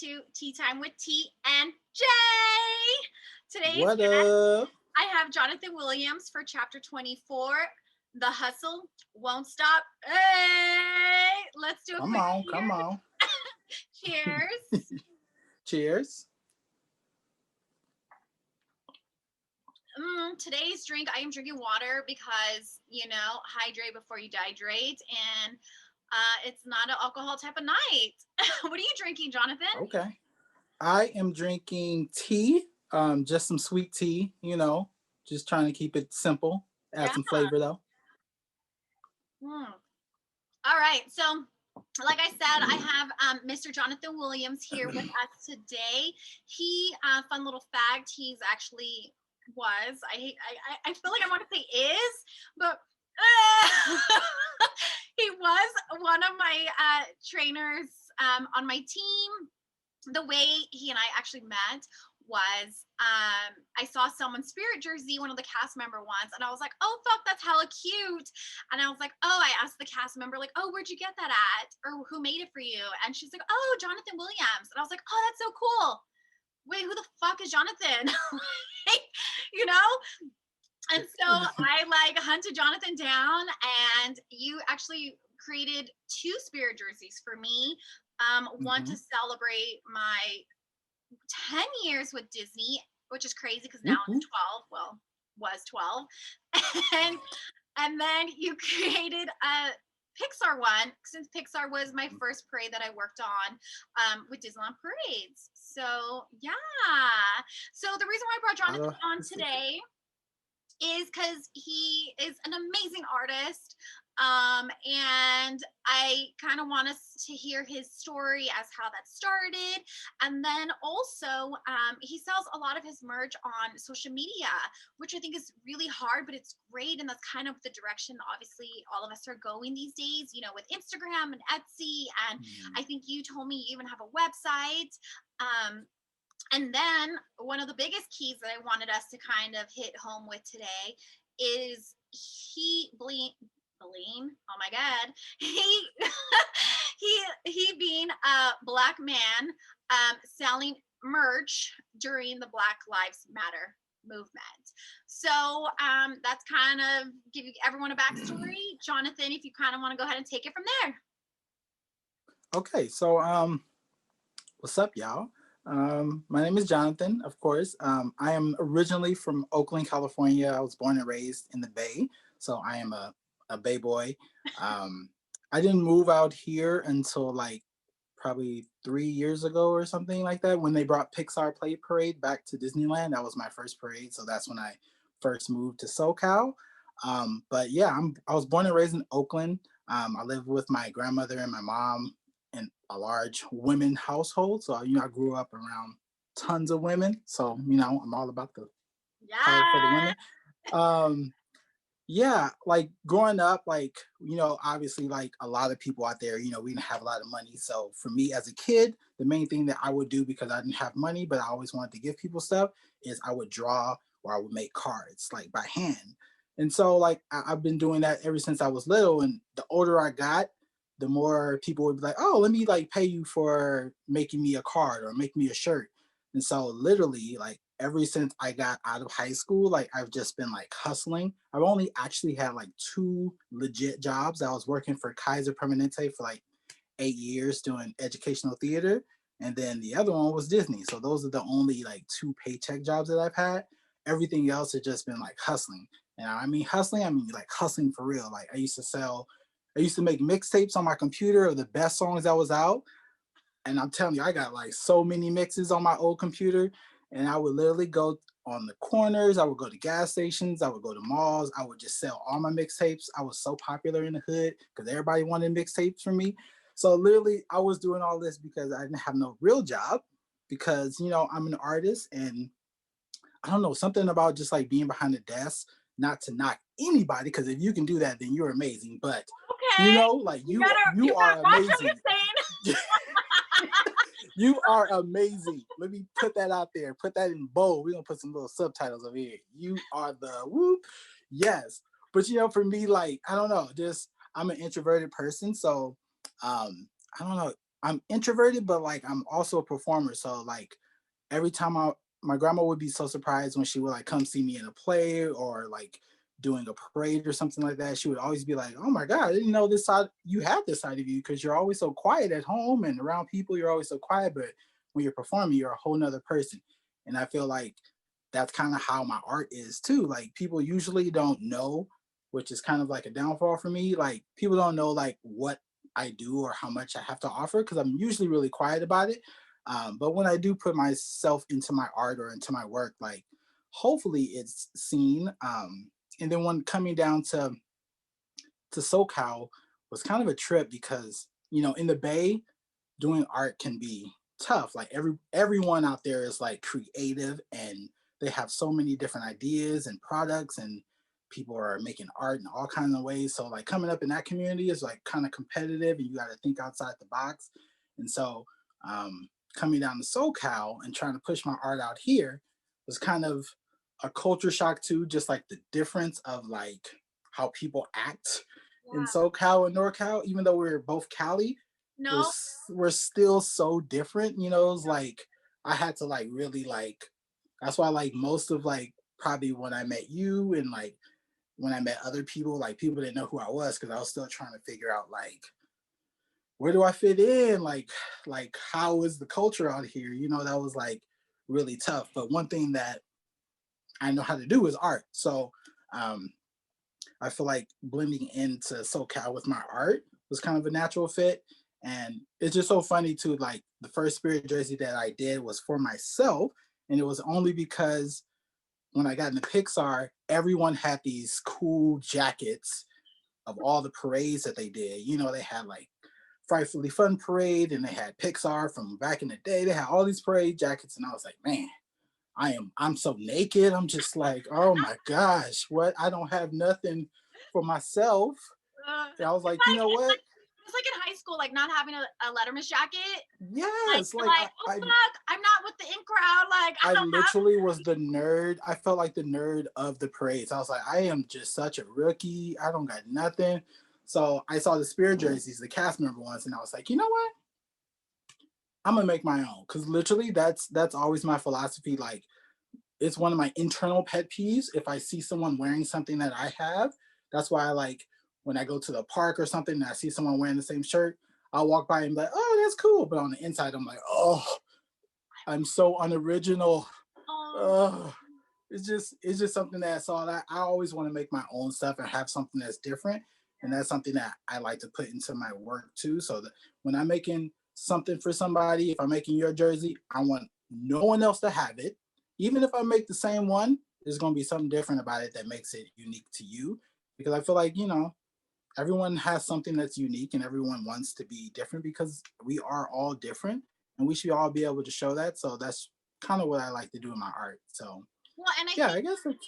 to Tea Time with T and J. Today's What guest, up? I have Johnathan Williams for chapter 24. The hustle won't stop. Hey, let's do a Come quick on, come on. cheers. Cheers. Today's drink, I am drinking water because, hydrate before you dihydrate. And it's not an alcohol type of night. What are you drinking, Johnathan? Okay. I am drinking tea, just some sweet tea, just trying to keep it simple. Add Yeah. some flavor though. Mm. All right. So, like I said, I have Mr. Johnathan Williams here with us today. He, fun little fact, he's actually was. I feel like I want to say is, but he was one of my trainers on my team. The way he and I actually met was I saw someone's spirit jersey, one of the cast member ones, and I was like, oh fuck, that's hella cute. And I was like, oh, I asked the cast member, like, oh, where'd you get that at? Or who made it for you? And she's like, oh, Johnathan Williams. And I was like, oh, that's so cool. Wait, who the fuck is Johnathan? Like, you know? And so I like hunted Johnathan down, and you actually created 2 spirit jerseys for me. One to Mm-hmm. celebrate my 10 years with Disney, which is crazy because now Whoop, it's whoop. 12. Well, was 12. and and then you created a Pixar one, since Pixar was my first parade that I worked on with Disneyland Parades. So yeah. So the reason why I brought Johnathan on That's so cool. today is because he is an amazing artist. And I kind of want us to hear his story as how that started. And then also, he sells a lot of his merch on social media, which I think is really hard, but it's great. And that's kind of the direction, obviously, all of us are going these days, with Instagram and Etsy. And I think you told me you even have a website. And then one of the biggest keys that I wanted us to kind of hit home with today is Blaine, oh my God, he he being a Black man selling merch during the Black Lives Matter movement. So that's kind of give everyone a backstory. Johnathan, if you kind of want to go ahead and take it from there. Okay, so what's up, y'all? My name is Johnathan, of course. I am originally from Oakland, California. I was born and raised in the Bay, so I am a Bay boy. I didn't move out here until like probably 3 years ago or something like that when they brought Pixar Play Parade back to Disneyland. That was my first parade, so that's when I first moved to SoCal. But yeah, I was born and raised in Oakland. I lived with my grandmother and my mom in a large women household. So I grew up around tons of women. So I'm all about the power for the Yeah. women. Um, yeah, like growing up, like obviously, like a lot of people out there, we didn't have a lot of money. So for me as a kid, the main thing that I would do, because I didn't have money but I always wanted to give people stuff, is I would draw or I would make cards like by hand. And so like I've been doing that ever since I was little. And the older I got, the more people would be like, oh, let me like pay you for making me a card or make me a shirt. And so literally, like ever since I got out of high school, like I've just been like hustling. I've only actually had like 2 legit jobs. I was working for Kaiser Permanente for like 8 years doing educational theater. And then the other one was Disney. So those are the only like 2 paycheck jobs that I've had. Everything else has just been like hustling. And I mean hustling, I mean like hustling for real. Like I used to make mixtapes on my computer of the best songs that was out. And I'm telling you, I got like so many mixes on my old computer. And I would literally go on the corners. I would go to gas stations. I would go to malls. I would just sell all my mixtapes. I was so popular in the hood because everybody wanted mixtapes from me. So literally, I was doing all this because I didn't have no real job. Because I'm an artist, and I don't know, something about just like being behind the desk. Not to knock anybody, because if you can do that, then you're amazing. But Okay. like You you gotta are watch what you're amazing. saying. You are amazing. Let me put that out there. Put that in bold. We're gonna put some little subtitles over here. You are the whoop. Yes. But for me, like, I don't know, just I'm an introverted person. So I don't know. I'm introverted, but like I'm also a performer. So like every time my grandma would be so surprised when she would like come see me in a play or like doing a parade or something like that. She would always be like, "Oh my God, I didn't know this side you had this side of you because you're always so quiet at home and around people. You're always so quiet, but when you're performing, you're a whole nother person." And I feel like that's kind of how my art is too. Like people usually don't know, which is kind of like a downfall for me. Like people don't know like what I do or how much I have to offer because I'm usually really quiet about it. But when I do put myself into my art or into my work, like hopefully it's seen. And then when coming down to SoCal was kind of a trip because in the Bay, doing art can be tough. Like everyone out there is like creative and they have so many different ideas and products and people are making art in all kinds of ways. So like coming up in that community is like kind of competitive and you got to think outside the box. And so coming down to SoCal and trying to push my art out here was kind of a culture shock too, just like the difference of like how people act in Yeah. SoCal and NorCal, even though we're both Cali, we're No. we're still so different. It's like I had to like really like that's why like most of like probably when I met you and like when I met other people, like people didn't know who I was because I was still trying to figure out like where do I fit in? Like how is the culture out here? That was like really tough. But one thing that I know how to do is art. So um I feel like blending into SoCal with my art was kind of a natural fit. And it's just so funny too. Like the first Spirit jersey that I did was for myself. And it was only because when I got into Pixar, everyone had these cool jackets of all the parades that they did. They had like Frightfully Fun Parade and they had Pixar from back in the day. They had all these parade jackets. And I was like, man, I'm so naked. I'm just like, oh my gosh, what? I don't have nothing for myself. And I was like, you know what? It's like in high school, like not having a Letterman's jacket. Like Yes, you're like like, oh fuck, I'm not with the in crowd. Like I I don't have. literally was the nerd. I felt like the nerd of the parades. I was like, I am just such a rookie. I don't got nothing. So I saw the Spirit jerseys, the cast member ones, and I was like, you know what? I'm gonna make my own. Cause literally that's always my philosophy. Like it's one of my internal pet peeves. If I see someone wearing something that I have, that's why I like when I go to the park or something and I see someone wearing the same shirt, I'll walk by and be like, oh, that's cool. But on the inside, I'm like, oh, I'm so unoriginal. Oh, Oh, it's just something that I saw that I always want to make my own stuff and have something that's different. And that's something that I like to put into my work too. So that when I'm making something for somebody, if I'm making your jersey, I want no one else to have it. Even if I make the same one, there's going to be something different about it that makes it unique to you. Because I feel like, everyone has something that's unique and everyone wants to be different because we are all different and we should all be able to show that. So that's kind of what I like to do in my art. So well, and I yeah, think I guess it's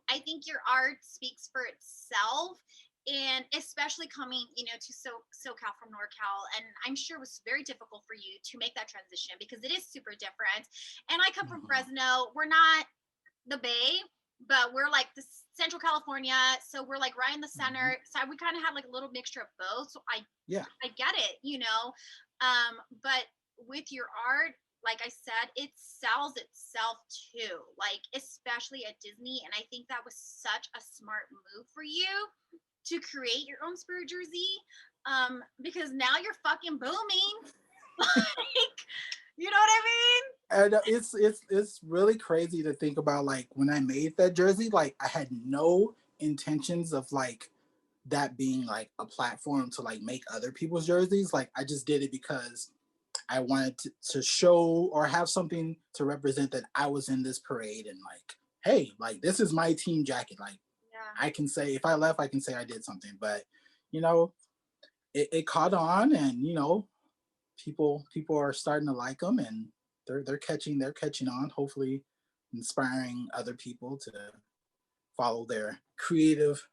I think your art speaks for itself. And especially coming, to SoCal from NorCal, and I'm sure it was very difficult for you to make that transition because it is super different. And I come from mhm, Fresno. We're not the Bay, but we're like the Central California, so we're like right in the mhm, center. So we kind of have like a little mixture of both. So yeah, I get it. But with your art, like I said, it sells itself too. Like especially at Disney, and I think that was such a smart move for you to create your own Spirit jersey. Because now you're fucking booming. Like, you know what I mean? and it's really crazy to think about like when I made that jersey, like I had no intentions of like that being like a platform to like make other people's jerseys. Like I just did it because I wanted to show or have something to represent that I was in this parade and like, hey, like this is my team jacket. Like Yeah. I can say if I left, I can say I did something. But you know, it caught on, and people are starting to like them, and they're catching on. Hopefully, inspiring other people to follow their creative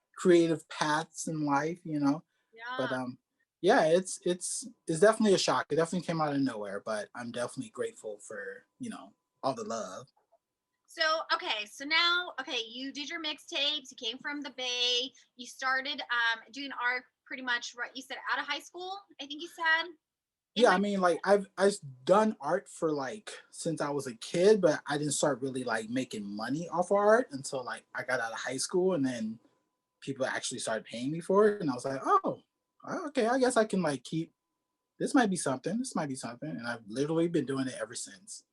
paths in life. But Yeah. yeah, it's definitely a shock. It definitely came out of nowhere, but I'm definitely grateful for all the love. So okay, so now you did your mixtapes. You came from the Bay. You started doing art pretty much right. You said out of high school. I think you said. in Yeah, my I mean, like I've done art for like since I was a kid, but I didn't start really like making money off of art until like I got out of high school, and then people actually started paying me for it, and I was like, oh, okay, I guess I can like keep. This might be something. This might be something, and I've literally been doing it ever since.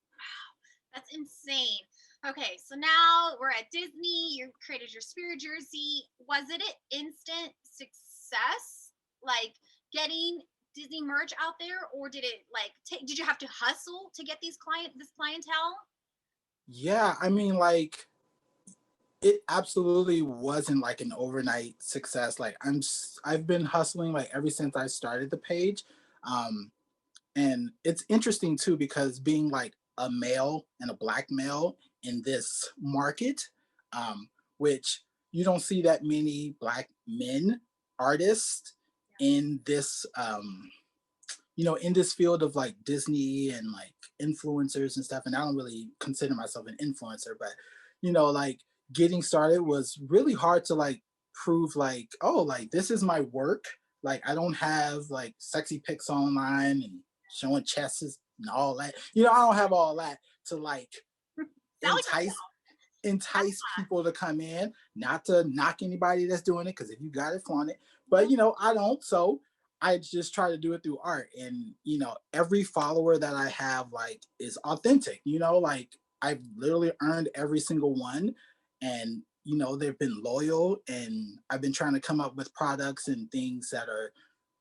That's insane. Okay, so now we're at Disney. You created your spirit jersey. Was it an instant success? Like getting Disney merch out there, or did it like did you have to hustle to get this clientele? Yeah, I mean, like it absolutely wasn't like an overnight success. Like I've been hustling like ever since I started the page. Um, and it's interesting too because being like a male and a black male in this market, um, which you don't see that many black men artists in this in this field of like Disney and like influencers and stuff. And I don't really consider myself an influencer, but like getting started was really hard to like prove like, oh, like this is my work. Like I don't have like sexy pics online and showing chests and all that. I don't have all that to like Sell entice yourself. That's entice people to come in, not to knock anybody that's doing it, because if you got it, flaunt it. But Mhm. I don't. So I just try to do it through art. And every follower that I have like is authentic. Like I've literally earned every single one. And they've been loyal, and I've been trying to come up with products and things that are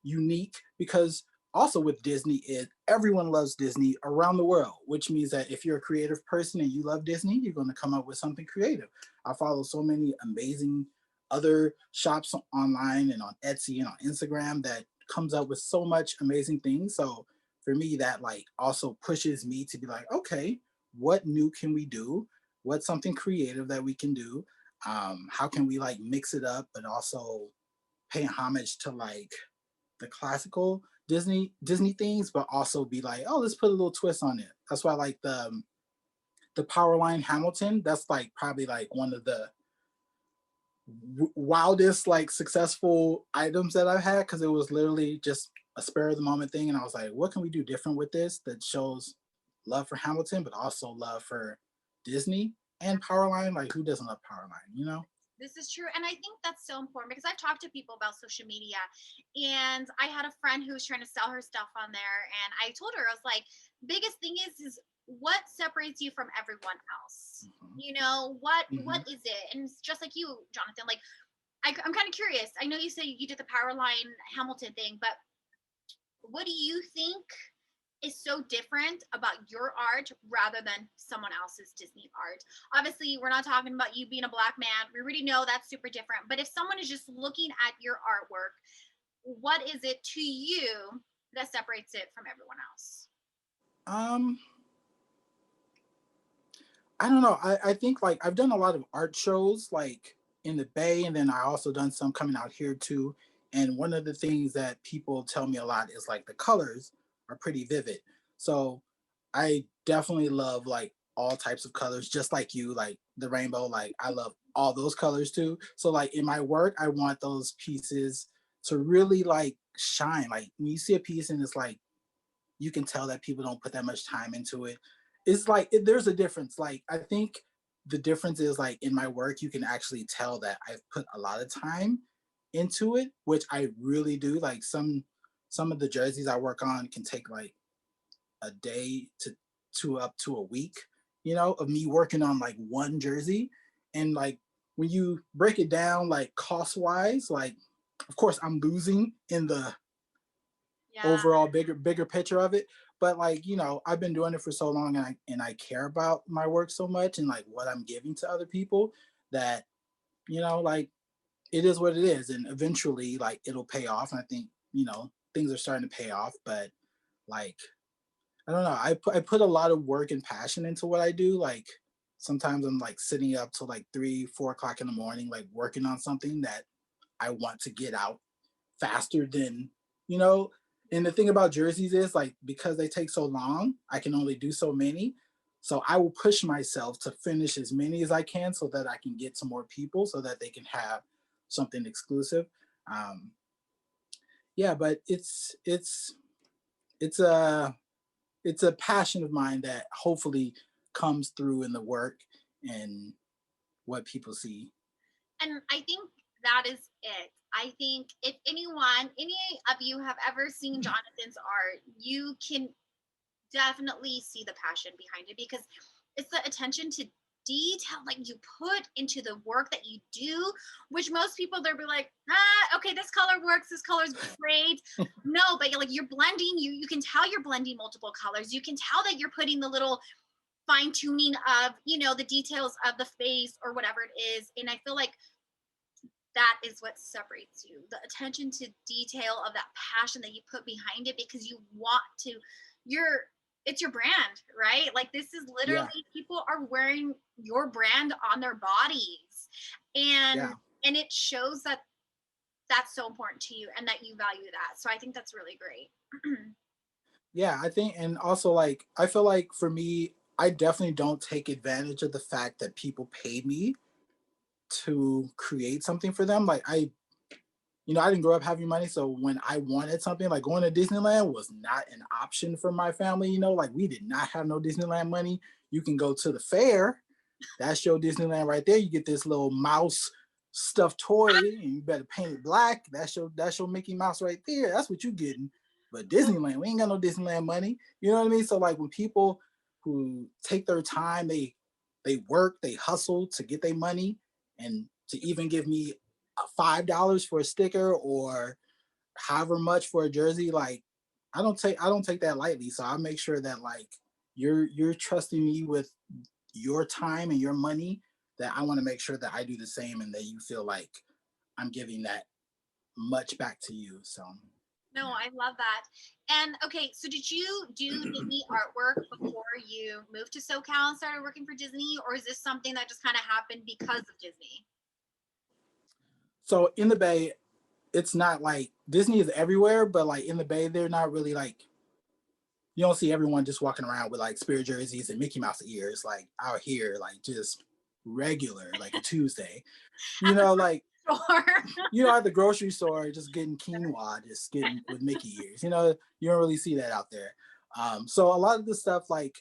unique, because also with Disney is everyone loves Disney around the world, which means that if you're a creative person and you love Disney, you're going to come up with something creative. I follow so many amazing other shops online and on Etsy and on Instagram that comes up with so much amazing things. So for me, that like also pushes me to be like, okay, what new can we do? What's something creative that we can do? How can we like mix it up, but also pay homage to like the classical Disney things, but also be like, oh, let's put a little twist on it. That's why I like the Powerline Hamilton. That's like probably like one of the wildest like successful items that I've had, because it was literally just a spur of the moment thing, and I was like, what can we do different with this that shows love for Hamilton, but also love for Disney and Powerline? Like, who doesn't love Powerline? This is true. And I think that's so important because I've talked to people about social media, and I had a friend who was trying to sell her stuff on there. And I told her, I was like, biggest thing is what separates you from everyone else? Mm-hmm. What Mm-hmm. is it? And it's just like you, Jonathan, like I'm kind of curious. I know you said you did the Powerline Hamilton thing, but what do you think is so different about your art rather than someone else's Disney art? Obviously, we're not talking about you being a black man. We already know that's super different. But if someone is just looking at your artwork, what is it to you that separates it from everyone else? um I don't know. I think like I've done a lot of art shows like in the Bay, and then I also done some coming out here too. And one of the things that people tell me a lot is like the colors are pretty vivid. So I definitely love like all types of colors, just like you, like the rainbow. Like I love all those colors too. So like in my work, I want those pieces to really like shine. Like when you see a piece and it's like you can tell that people don't put that much time into it. It's like there's a difference. Like I think the difference is like in my work, you can actually tell that I've put a lot of time into it, which I really do. Like some of the jerseys I work on can take like a day to up to a week, of me working on like one jersey. And like when you break it down like cost wise, like of course I'm losing in the Yeah. overall bigger picture of it. But like I've been doing it for so long, and I care about my work so much and like what I'm giving to other people, that like it is what it is, and eventually like it'll pay off. And I think things are starting to pay off. But like I don't know, I put a lot of work and passion into what I do. Like sometimes I'm like sitting up till like 3-4 o'clock in the morning, like working on something that I want to get out faster than you know and the thing about jerseys is like, because they take so long, I can only do so many. So I will push myself to finish as many as I can, so that I can get to more people, so that they can have something exclusive. um yeah, but it's it's a it's a passion of mine that hopefully comes through in the work and what people see. And I think that is it. I think if anyone, any of you have ever seen Jonathan's art, you can definitely see the passion behind it because it's the attention to detail like you put into the work that you do, which most people they'll be like, okay, this color works, this color's great. No, but like you're blending, you can tell you're blending multiple colors. You can tell that you're putting the little fine tuning of, the details of the face or whatever it is. And I feel like that is what separates you, the attention to detail of that passion that you put behind it because you want to, you're it's your brand, right? Like this is Yeah, literally people are wearing your brand on their bodies, and yeah, it shows that that's so important to you and that you value that. So I think that's really great. yeah. I think, and also like I feel like for me, I definitely don't take advantage of the fact that people pay me to create something for them. Like I didn't grow up having money, so when I wanted something, like going to Disneyland was not an option for my family. Like we did not have no Disneyland money. You can go to the fair. That's your Disneyland right there. You get this little mouse stuffed toy, and you better paint it black. That's your Mickey Mouse right there. That's what you getting. But Disneyland, we ain't got no Disneyland money. You know what I mean? So like when people who take their time, they work, they hustle to get their money, and to even give me $5 for a sticker or however much for a jersey, like I don't take that lightly. So I make sure that like you're trusting me with your time and your money, that I want to make sure that I do the same and that you feel like I'm giving that much back to you. So No, yeah. I love that. And okay, so did you do any artwork before you moved to SoCal and started working for Disney, or is this something that just kind of happened because of Disney? So in the Bay, it's not like Disney is everywhere, but like in the Bay, they're not really like, you don't see everyone just walking around with like Spirit jerseys and Mickey Mouse ears like out here, like just regular, like a Tuesday. You At the know, like store. at the grocery store, just getting quinoa, just getting with Mickey ears. You don't really see that out there. So a lot of the stuff, like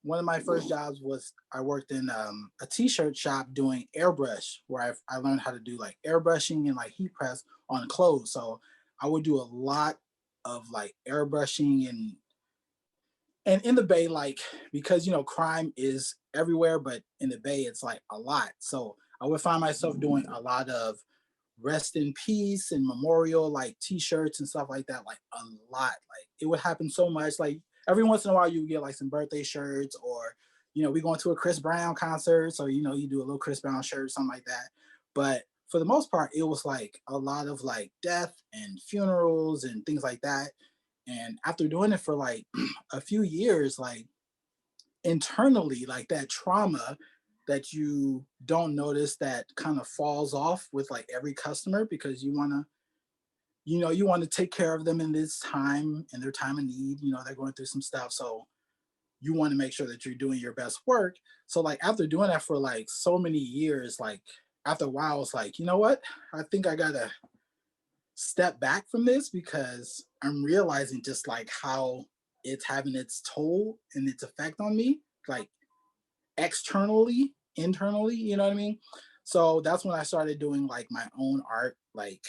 one of my first jobs was I worked in a t-shirt shop doing airbrush, where I learned how to do like airbrushing and like heat press on clothes. So I would do a lot of like airbrushing and in the Bay, like because crime is everywhere, but in the Bay it's like a lot. So I would find myself doing a lot of rest in peace and memorial like t-shirts and stuff like that, like a lot. Like it would happen so much. Like every once in a while you get like some birthday shirts, or we going to a Chris Brown concert, so you do a little Chris Brown shirt or something like that. But for the most part it was like a lot of like death and funerals and things like that. And after doing it for like a few years, like internally, like that trauma that you don't notice that kind of falls off with like every customer, because you want to take care of them in this time, in their time of need. They're going through some stuff, so you want to make sure that you're doing your best work. So like after doing that for like so many years, like after a while, it's like, you know what, I think I gotta step back from this, because I'm realizing just like how it's having its toll and its effect on me, like externally, internally, you know what I mean? So that's when I started doing like my own art, like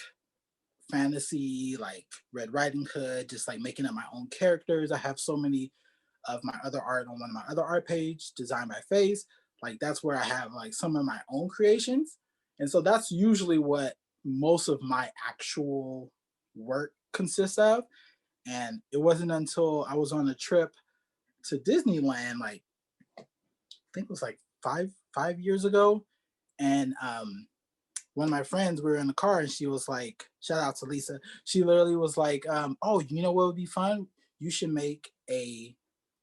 fantasy, like Red Riding Hood, just like making up my own characters. I have so many of my other art on one of my other art page, designed by Face. Like that's where I have like some of my own creations. And so that's usually what most of my actual work consists of. And it wasn't until I was on a trip to Disneyland, like I think it was like five years ago. And one of my friends, we were in the car, and she was like, shout out to Lisa. She literally was like, oh, you know what would be fun? You should make a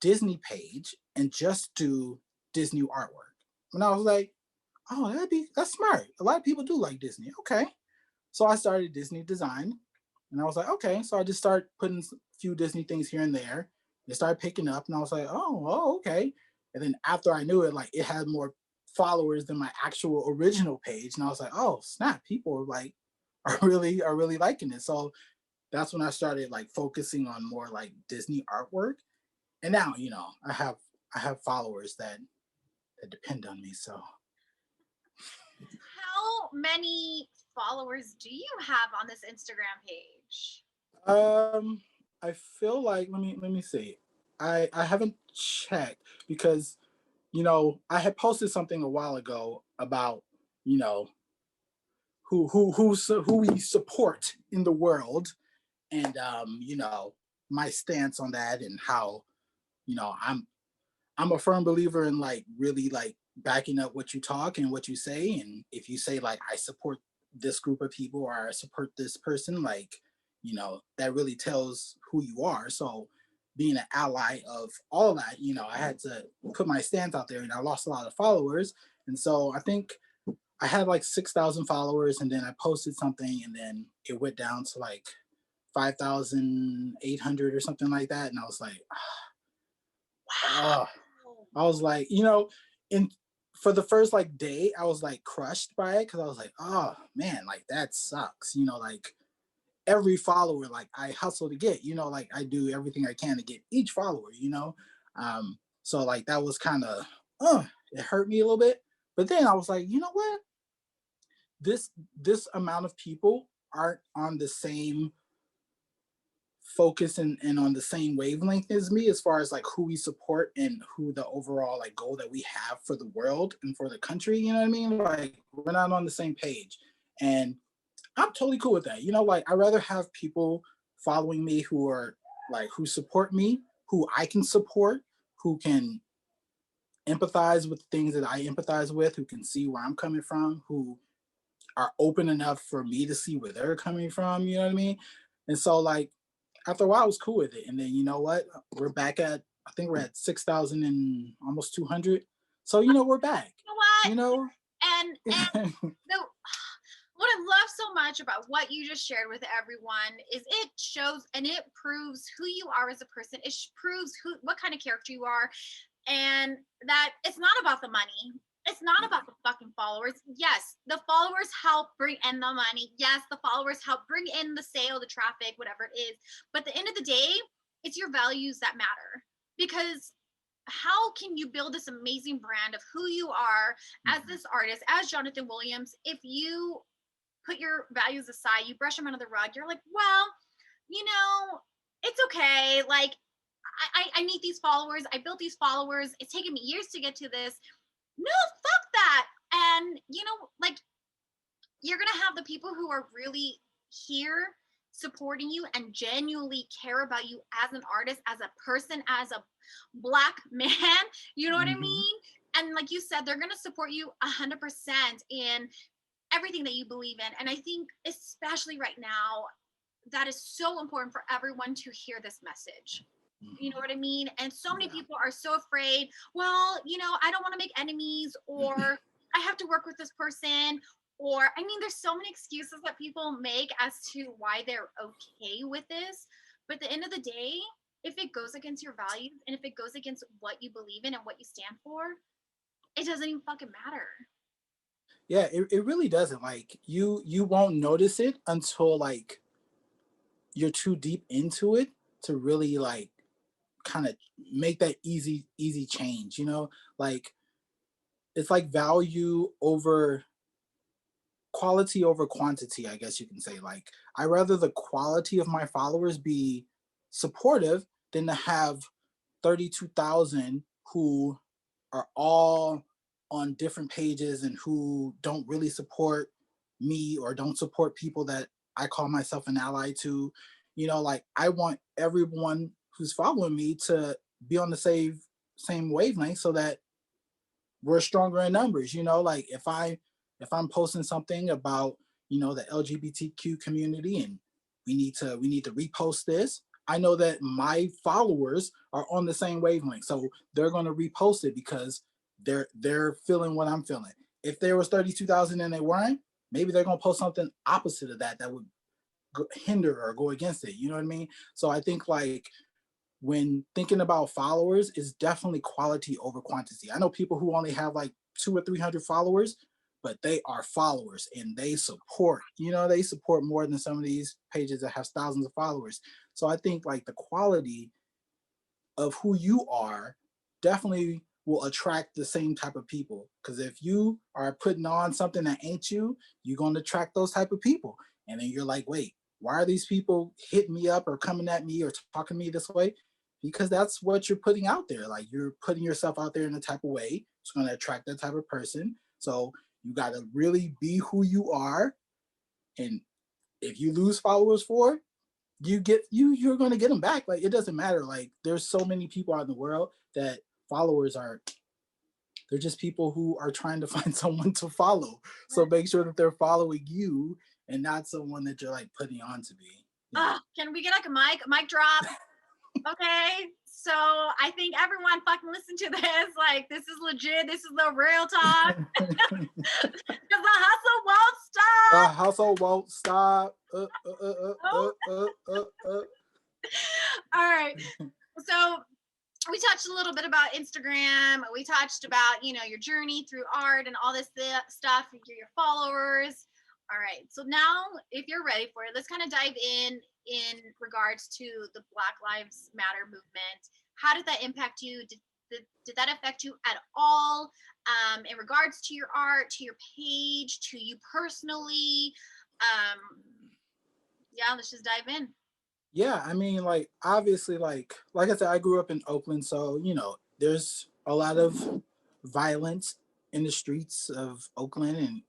Disney page and just do Disney artwork. And I was like, oh, that's smart. A lot of people do like Disney. Okay. So I started Disney design, and I was like, okay. So I just started putting a few Disney things here and there. They started picking up, and I was like, oh, okay. And then after I knew it, like it had more followers than my actual original page, and I was like, oh snap, people are like are really liking it. So that's when I started like focusing on more like Disney artwork. And now, I have followers that depend on me. So How many followers do you have on this Instagram page? um I feel like let me see. I haven't checked because I had posted something a while ago about, you know, who we support in the world, and my stance on that, and how I'm a firm believer in like really like backing up what you talk and what you say. And if you say like I support this group of people or I support this person, like, that really tells who you are. So being an ally of all that, I had to put my stance out there, and I lost a lot of followers. And so I think I had like 6,000 followers, and then I posted something, and then it went down to like 5,800 or something like that. And I was like, Wow. oh, I was like, in for the first like day, I was like crushed by it because I was like, oh man, like that sucks. Like every follower, like I hustle to get, like I do everything I can to get each follower. So like that was kind of, it hurt me a little bit. But then I was like, you know what? This amount of people aren't on the same focus and on the same wavelength as me, as far as like who we support and who the overall like goal that we have for the world and for the country. You know what I mean? Like we're not on the same page. And I'm totally cool with that. Like I rather have people following me who are like who support me, who I can support, who can empathize with things that I empathize with, who can see where I'm coming from, who are open enough for me to see where they're coming from. You know what I mean? And so like after a while, I was cool with it. And then you know what? We're back at, I think we're at 6,000 and almost 200. So we're back. You know what? You know. And the what I love so much about what you just shared with everyone is it shows and it proves who you are as a person. It proves what kind of character you are, and that it's not about the money. It's not about the fucking followers. Yes, the followers help bring in the money. Yes, the followers help bring in the sale, the traffic, whatever it is. But at the end of the day, it's your values that matter. Because how can you build this amazing brand of who you are as this artist, as Johnathan Williams, if you put your values aside, you brush them under the rug, you're like, well, you know, it's okay. Like, I need these followers. I built these followers. It's taken me years to get to this. No, fuck that. And, like, you're going to have the people who are really here supporting you and genuinely care about you as an artist, as a person, as a Black man. You know what I Mm-hmm. mean? And like you said, they're going to support you 100% in everything that you believe in. And I think, especially right now, that is so important for everyone to hear this message. You know Mm-hmm. what I mean? And so many Yeah. people are so afraid, well, I don't want to make enemies, or I have to work with this person. Or, I mean, there's so many excuses that people make as to why they're okay with this. But at the end of the day, if it goes against your values and if it goes against what you believe in and what you stand for, it doesn't even fucking matter. Yeah, it really doesn't. Like you won't notice it until like you're too deep into it to really like kind of make that easy change. Like it's like value over quality over quantity, I guess you can say. Like I rather the quality of my followers be supportive than to have 32,000 who are all on different pages and who don't really support me or don't support people that I call myself an ally to. Like I want everyone who's following me to be on the same wavelength, so that we're stronger in numbers. Like if I'm posting something about the LGBTQ community, and we need to repost this, I know that my followers are on the same wavelength, so they're going to repost it because they're feeling what I'm feeling. If there was 32,000 and they weren't, maybe they're going to post something opposite of that would hinder or go against it. You know what I mean? So I think like when thinking about followers is definitely quality over quantity. I know people who only have like 200 or 300 followers, but they are followers and they support, they support more than some of these pages that have thousands of followers. So I think like the quality of who you are definitely will attract the same type of people. Because if you are putting on something that ain't you, you're going to attract those type of people. And then you're like, wait, why are these people hitting me up or coming at me or talking to me this way? Because that's what you're putting out there. Like you're putting yourself out there in a type of way. It's going to attract that type of person. So you got to really be who you are. And if you lose followers for it, you're going to get them back. Like it doesn't matter. Like there's so many people out in the world that followers are, they're just people who are trying to find someone to follow. So make sure that they're following you and not someone that you're like putting on to be. Can we get like a mic drop? Okay, so I think everyone fucking listen to this. Like, this is legit. This is the real talk. Because the hustle won't stop. The hustle won't stop. All right. So we touched a little bit about Instagram. We touched about, your journey through art and all this stuff, your followers. All right. So now, if you're ready for it, let's kind of dive in regards to the Black Lives Matter movement. How did that impact you? Did that affect you at all in regards to your art, to your page, to you personally? Yeah, let's just dive in. Yeah, I mean, like obviously, like I said, I grew up in Oakland, so there's a lot of violence in the streets of Oakland and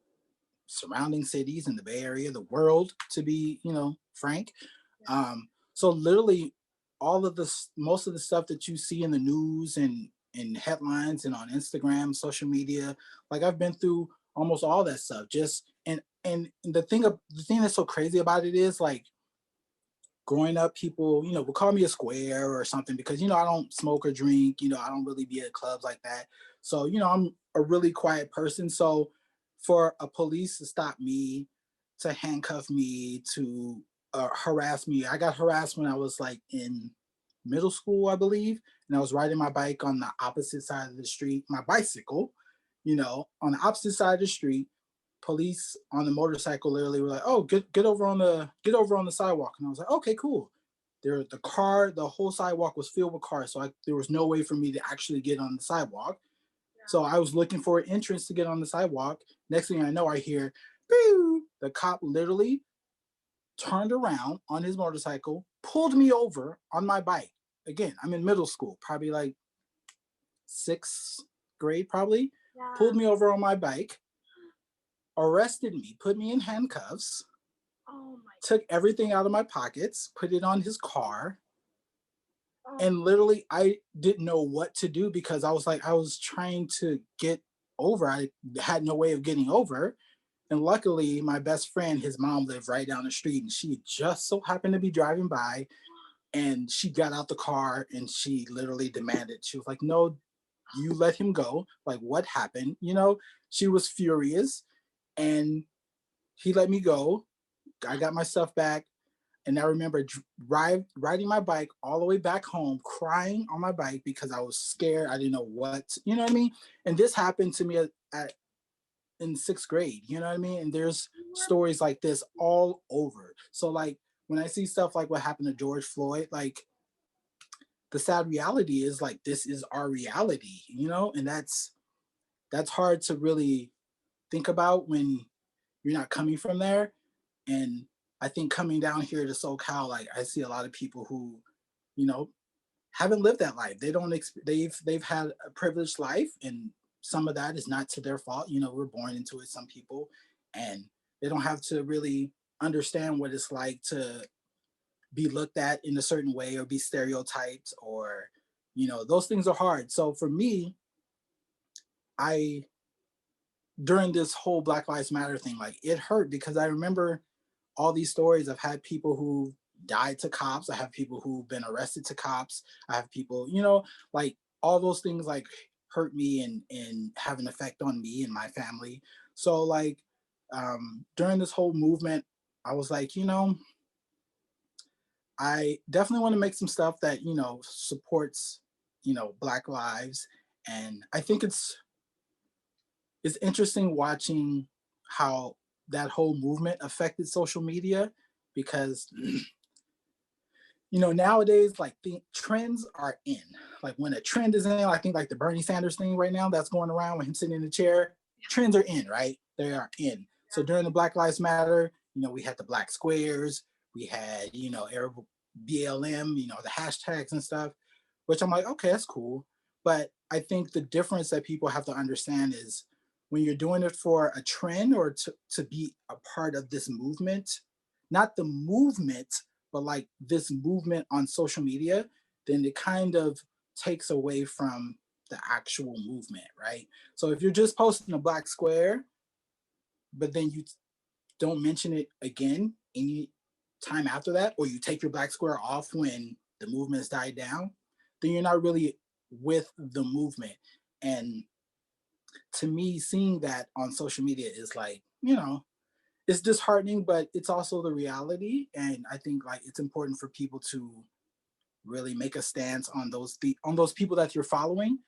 surrounding cities in the Bay Area, the world, to be frank. So literally, all of this, most of the stuff that you see in the news and in headlines and on Instagram, social media, like I've been through almost all that stuff. Just and the thing that's so crazy about it is like growing up, people, would call me a square or something because, I don't smoke or drink, I don't really be at clubs like that. So, I'm a really quiet person. So for a police to stop me, to handcuff me, to harass me, I got harassed when I was like in middle school, I believe. And I was riding my bike on the opposite side of the street, my bicycle, on the opposite side of the street. Police on the motorcycle literally were like, "Oh, get over on the sidewalk," and I was like, "Okay, cool." The whole sidewalk was filled with cars, so there was no way for me to actually get on the sidewalk. So I was looking for an entrance to get on the sidewalk. Next thing I know, I hear, "Boo!" The cop literally turned around on his motorcycle, pulled me over on my bike. Again, I'm in middle school, probably like sixth grade, probably. Yeah. Pulled me over on my bike, arrested me, put me in handcuffs, took everything out of my pockets, put it on his car. And literally, I didn't know what to do because I was trying to get over. I had no way of getting over. And luckily, my best friend, his mom lived right down the street, and she just so happened to be driving by. And she got out the car and she literally demanded, she was like, "No, you let him go. Like, what happened?" She was furious and he let me go. I got my stuff back. And I remember riding my bike all the way back home, crying on my bike because I was scared. I didn't know what I mean? And this happened to me in sixth grade, you know what I mean? And there's stories like this all over. So like when I see stuff like what happened to George Floyd, like the sad reality is like this is our reality, and that's hard to really think about when you're not coming from there. And I think coming down here to SoCal, like I see a lot of people who, you know, haven't lived that life. They don't. They've had a privileged life, and some of that is not to their fault. We're born into it. Some people, and they don't have to really understand what it's like to be looked at in a certain way or be stereotyped or, those things are hard. So for me, I during this whole Black Lives Matter thing, like it hurt because I remember all these stories. I've had people who died to cops. I have people who've been arrested to cops. I have people, like all those things like hurt me and have an effect on me and my family. So like during this whole movement, I was like, I definitely want to make some stuff that, supports, Black lives. And I think it's it's interesting watching how that whole movement affected social media because nowadays, like the trends are in. Like when a trend is in, I think like the Bernie Sanders thing right now that's going around with him sitting in the chair, trends are in, right? They are in. So during the Black Lives Matter, we had the black squares, we had, Arab BLM, the hashtags and stuff, which I'm like, okay, that's cool. But I think the difference that people have to understand is when you're doing it for a trend or to be a part of this movement, not the movement, but like this movement on social media, then it kind of takes away from the actual movement, right? So if you're just posting a black square, but then you don't mention it again any time after that, or you take your black square off when the movement's died down, then you're not really with the movement. And to me, seeing that on social media is like, it's disheartening, but it's also the reality. And I think like it's important for people to really make a stance on those people that you're following.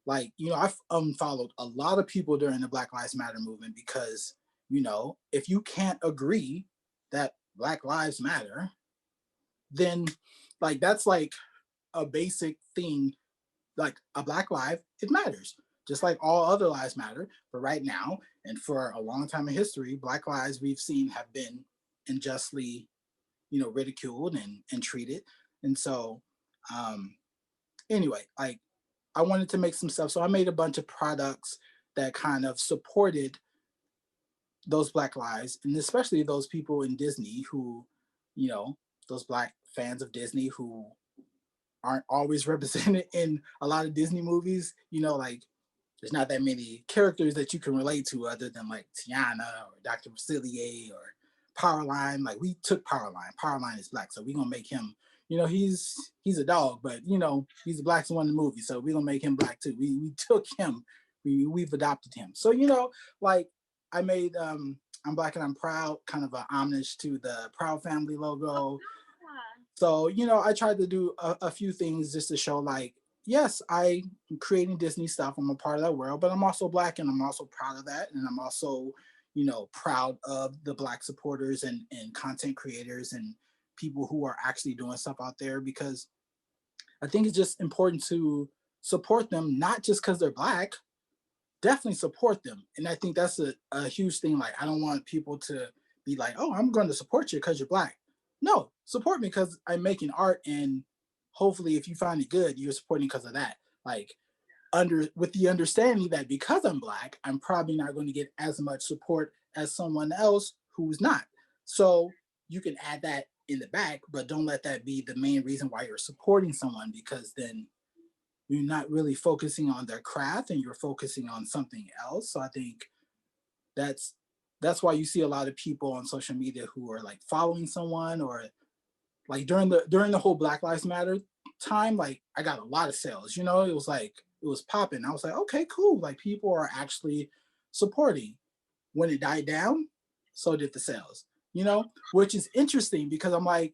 Like, I've unfollowed a lot of people during the Black Lives Matter movement because, if you can't agree that Black Lives Matter, then like that's like a basic thing. Like a black life, it matters. Just like all other lives matter. But right now, and for a long time in history, black lives we've seen have been unjustly, ridiculed and treated. And so anyway, like I wanted to make some stuff. So I made a bunch of products that kind of supported those black lives, and especially those people in Disney who, you know, those black fans of Disney who aren't always represented in a lot of Disney movies. Like there's not that many characters that you can relate to other than like Tiana or Dr. Facilier or Powerline. Like we took Powerline. Powerline is black, so we're gonna make him. He's a dog, but he's the blackest one in the movie, so we're gonna make him black too. We took him. We've adopted him. So like I made I'm Black and I'm Proud, kind of a homage to the Proud Family logo. So, I tried to do a few things just to show like, yes, I'm creating Disney stuff. I'm a part of that world, but I'm also black and I'm also proud of that. And I'm also, proud of the black supporters and content creators and people who are actually doing stuff out there because I think it's just important to support them, not just because they're black, definitely support them. And I think that's a huge thing. Like, I don't want people to be like, oh, I'm going to support you because you're black. No, support me because I'm making art. And hopefully, if you find it good, you're supporting because of that. Like, with the understanding that because I'm black, I'm probably not going to get as much support as someone else who's not. So you can add that in the back, but don't let that be the main reason why you're supporting someone because then you're not really focusing on their craft and you're focusing on something else. So I think that's that's why you see a lot of people on social media who are like following someone or like during the whole Black Lives Matter time, like I got a lot of sales, it was like it was popping. I was like, okay, cool. Like people are actually supporting. When it died down, so did the sales, which is interesting because I'm like,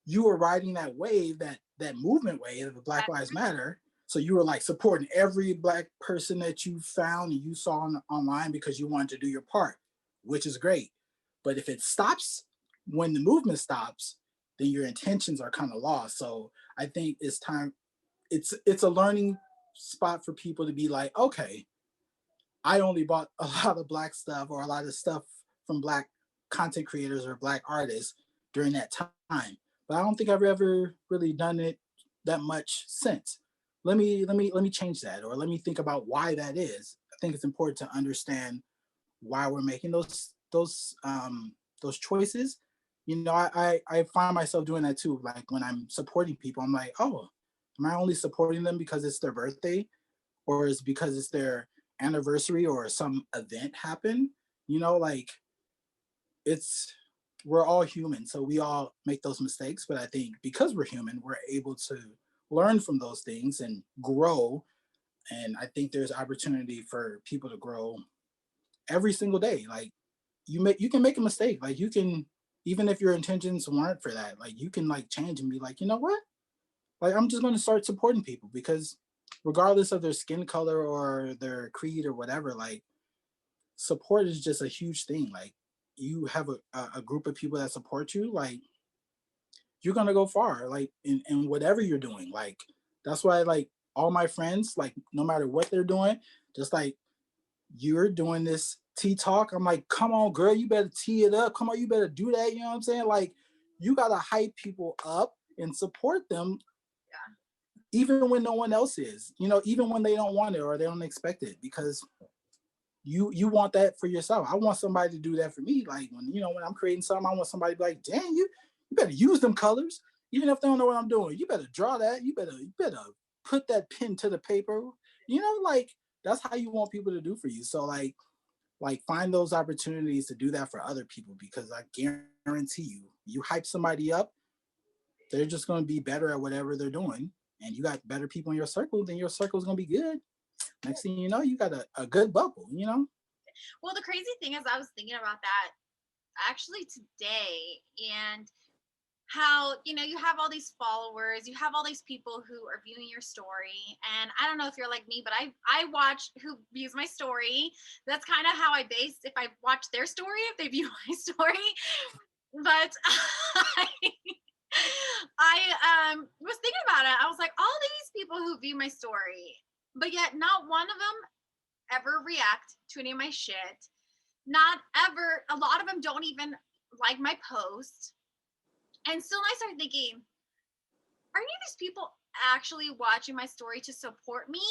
you were riding that wave, that movement wave of the Black Lives Matter. So you were like supporting every black person that you found and you saw online because you wanted to do your part, which is great. But if it stops when the movement stops, then your intentions are kind of lost. So I think it's time. It's a learning spot for people to be like, okay, I only bought a lot of black stuff or a lot of stuff from black content creators or black artists during that time. But I don't think I've ever really done it that much since. Let me change that or let me think about why that is. I think it's important to understand why we're making those choices. I find myself doing that too. Like when I'm supporting people, I'm like, oh, am I only supporting them because it's their birthday? Or is because it's their anniversary or some event happen, like it's we're all human, so we all make those mistakes. But I think because we're human, we're able to learn from those things and grow. And I think there's opportunity for people to grow every single day. Like you can make a mistake. Like you can, even if your intentions weren't for that, like you can like change and be like, you know what? Like I'm just gonna start supporting people because regardless of their skin color or their creed or whatever, like support is just a huge thing. Like you have a group of people that support you, like you're gonna go far, like in whatever you're doing. Like that's why like all my friends, like no matter what they're doing, just like you're doing this tea talk. I'm like, come on, girl, you better tee it up. Come on, you better do that. You know what I'm saying? Like you gotta hype people up and support them Yeah. even when no one else is, you know, even when they don't want it or they don't expect it, because you want that for yourself. I want somebody to do that for me. Like when you know when I'm creating something, I want somebody to be like, dang, you better use them colors, even if they don't know what I'm doing. You better draw that. You better put that pen to the paper. You know, like that's how you want people to do for you. So like find those opportunities to do that for other people, because I guarantee you hype somebody up, they're just going to be better at whatever they're doing, and you got better people in your circle, then your circle's going to be good. Next thing you know, you got a good bubble, you know. Well, the crazy thing is, I was thinking about that actually today, and how, you have all these followers, you have all these people who are viewing your story, and I don't know if you're like me, but I watch who views my story. That's kind of how I base if I watch their story, if they view my story. But I, I was thinking about it. I was like, all these people who view my story, but yet not one of them ever react to any of my shit. Not ever. A lot of them don't even like my post. And so I started thinking, are any of these people actually watching my story to support me?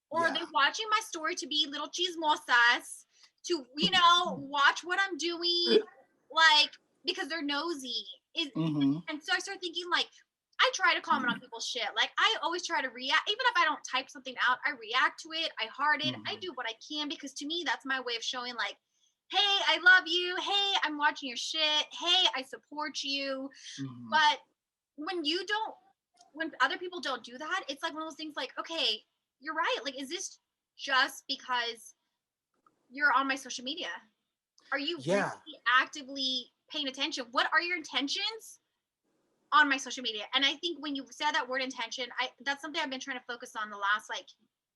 Or are Yeah. they watching my story to be little chismosas, to, watch what I'm doing, like, because they're nosy? Mm-hmm. And so I started thinking, like, I try to comment on people's shit. Like, I always try to react. Even if I don't type something out, I react to it. I heart it. I Mm-hmm. do what I can, because to me, that's my way of showing, like, hey, I love you. Hey, I'm watching your shit. Hey, I support you. Mm-hmm. But when you don't, when other people don't do that, it's like one of those things like, okay, you're right. Like, is this just because you're on my social media? Are you really Yeah. actively paying attention? What are your intentions on my social media? And I think when you said that word intention, that's something I've been trying to focus on the last like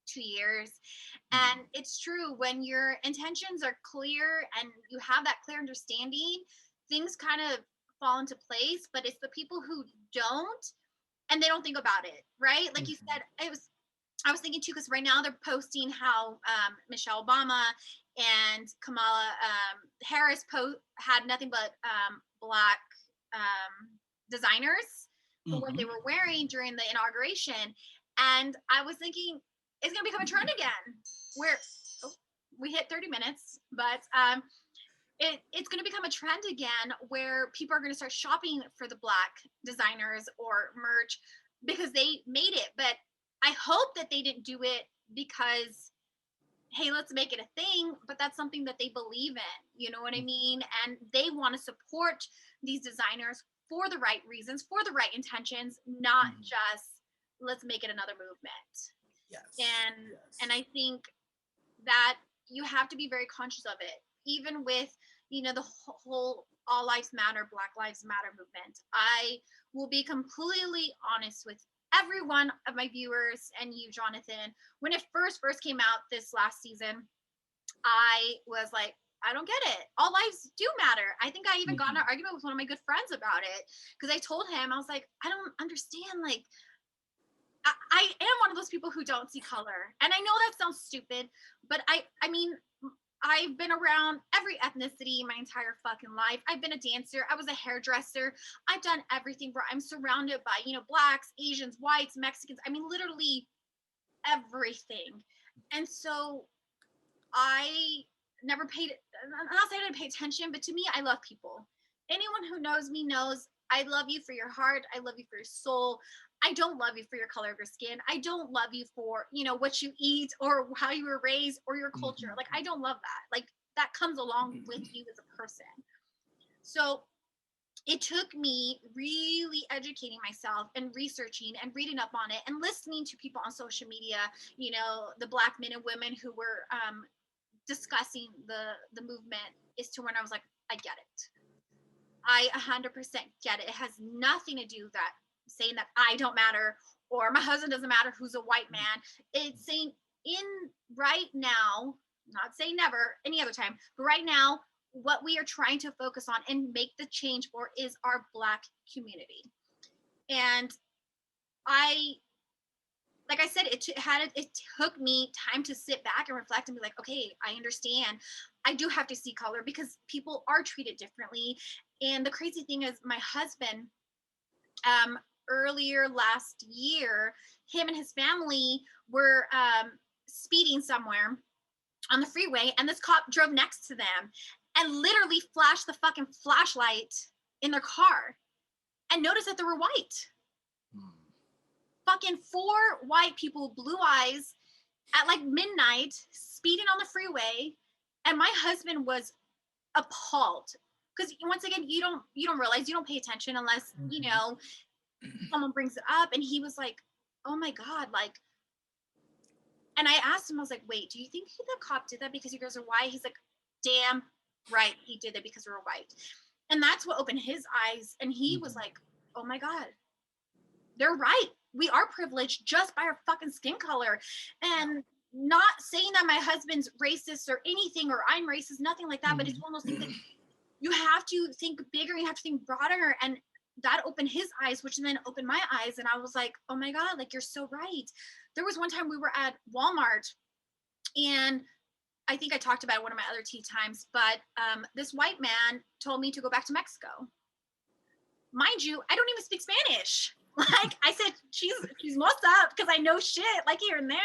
2 years. Mm-hmm. And it's true, when your intentions are clear and you have that clear understanding, things kind of fall into place. But it's the people who don't, and they don't think about it, right? Like you Mm-hmm. said, I was thinking too, because right now they're posting how Michelle Obama and Kamala Harris had nothing but black designers for what they Mm-hmm. were wearing during the inauguration. And I was thinking, it's going to become a trend again, where oh, we hit 30 minutes, but it's going to become a trend again, where people are going to start shopping for the black designers or merch because they made it. But I hope that they didn't do it because, hey, let's make it a thing, but that's something that they believe in. You know what I mean? And they want to support these designers for the right reasons, for the right intentions, not Mm-hmm. just let's make it another movement. Yes. And Yes. I think that you have to be very conscious of it, even with the whole all lives matter, black lives matter movement. I will be completely honest with every one of my viewers and you, Johnathan. When it first came out this last season, I was like, I don't get it. All lives do matter. I think I even got in an Mm-hmm. argument with one of my good friends about it, because I told him, I was like, I don't understand. Like, I am one of those people who don't see color. And I know that sounds stupid, but I mean, I've been around every ethnicity my entire fucking life. I've been a dancer. I was a hairdresser. I've done everything where I'm surrounded by, blacks, Asians, whites, Mexicans. I mean, literally everything. And so I never paid, I'm not saying I didn't pay attention, but to me, I love people. Anyone who knows me knows I love you for your heart. I love you for your soul. I don't love you for your color of your skin. I don't love you for, what you eat or how you were raised or your culture. Like, Mm-hmm. I don't love that. Like, that comes along with you as a person. So it took me really educating myself and researching and reading up on it and listening to people on social media, the black men and women who were discussing the movement, is to when I was like, I get it. I 100% get it. It has nothing to do with that saying that I don't matter or my husband doesn't matter who's a white man. It's saying in right now, not saying never any other time, but right now, what we are trying to focus on and make the change for is our Black community. And I, like I said, it took me time to sit back and reflect and be like, okay, I understand. I do have to see color because people are treated differently. And the crazy thing is, my husband, earlier last year, him and his family were speeding somewhere on the freeway, and this cop drove next to them and literally flashed the fucking flashlight in their car and noticed that they were white. Fucking 4 white people, blue eyes, at like midnight, speeding on the freeway, and my husband was appalled because once again, you don't realize, you don't pay attention unless you know someone brings it up, and he was like, "Oh my god!" Like, and I asked him, I was like, "Wait, do you think the cop did that because you guys are white?" He's like, "Damn right, he did it because we're white," and that's what opened his eyes, and he was like, "Oh my god, they're right. We are privileged just by our fucking skin color." And not saying that my husband's racist or anything, or I'm racist, nothing like that, but it's one of those things that you have to think bigger, you have to think broader, and that opened his eyes, which then opened my eyes, and I was like, oh my god, like, you're so right. There was one time we were at Walmart, and I think I talked about it one of my other tea times, but this white man told me to go back to Mexico. Mind you, I don't even speak Spanish. Like, I said, she's what's up, because I know shit like here and there,